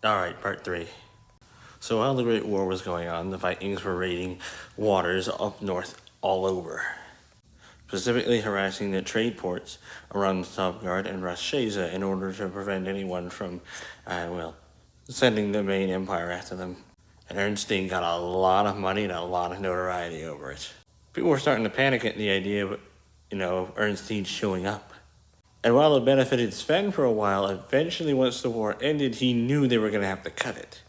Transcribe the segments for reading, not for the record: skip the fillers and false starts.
Alright, part 3. So while the Great War was going on, the Vikings were raiding waters up north all over, specifically harassing the trade ports around Stovgard and Rashaza in order to prevent anyone from, sending the main empire after them. And Ernstein got a lot of money and a lot of notoriety over it. People were starting to panic at the idea of, Ernstein showing up. And while it benefited Sven for a while, eventually once the war ended, he knew they were going to have to cut it.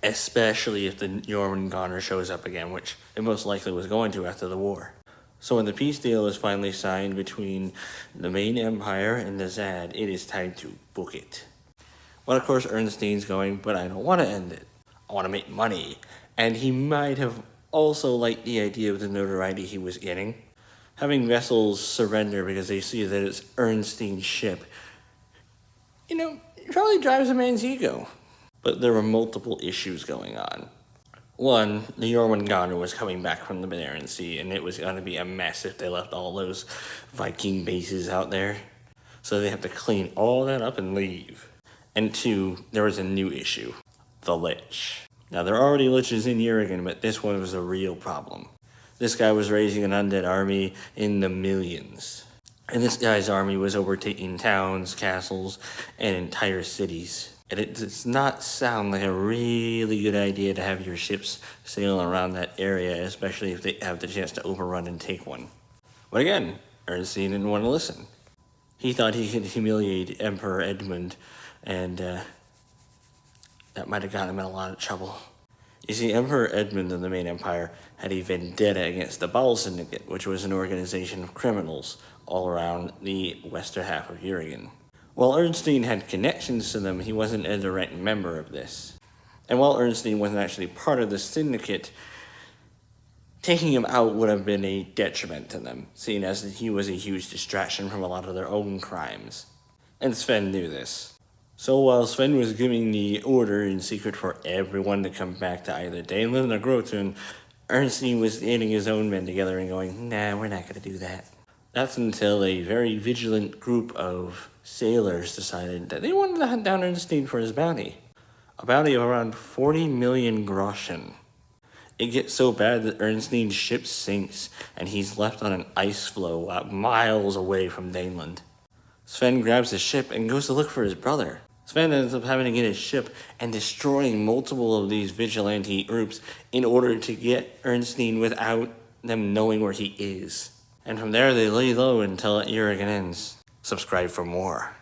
Especially if the Jormungandr shows up again, which it most likely was going to after the war. So when the peace deal was finally signed between the main empire and the Zad, it is time to book it. Well, of course, Ernstein's going, but I don't want to end it. I want to make money. And he might have also liked the idea of the notoriety he was getting. Having vessels surrender because they see that it's Ernstein's ship, it probably drives a man's ego. But there were multiple issues going on. One, the Jormungandr was coming back from the Barents Sea, and it was going to be a mess if they left all those Viking bases out there. So they have to clean all that up and leave. And two, there was a new issue, the Lich. Now, there are already Liches in Jürgen, but this one was a real problem. This guy was raising an undead army in the millions. And this guy's army was overtaking towns, castles, and entire cities. And it does not sound like a really good idea to have your ships sailing around that area, especially if they have the chance to overrun and take one. But again, Ernestine didn't want to listen. He thought he could humiliate Emperor Edmund, and that might have gotten him in a lot of trouble. You see, Emperor Edmund of the main empire had a vendetta against the Baal Syndicate, which was an organization of criminals all around the western half of Jürgen. While Ernstine had connections to them, he wasn't a direct member of this. And while Ernstine wasn't actually part of the syndicate, taking him out would have been a detriment to them, seeing as he was a huge distraction from a lot of their own crimes. And Sven knew this. So while Sven was giving the order in secret for everyone to come back to either Daneland or Grotun, Ernstine was getting his own men together and going, nah, we're not going to do that. That's until a very vigilant group of sailors decided that they wanted to hunt down Ernstine for his bounty. A bounty of around 40 million groschen. It gets so bad that Ernstine's ship sinks and he's left on an ice floe miles away from Daneland. Sven grabs his ship and goes to look for his brother. Sven ends up having to get his ship and destroying multiple of these vigilante groups in order to get Ernstine without them knowing where he is. And from there they lay low until Jürgen ends. Subscribe for more.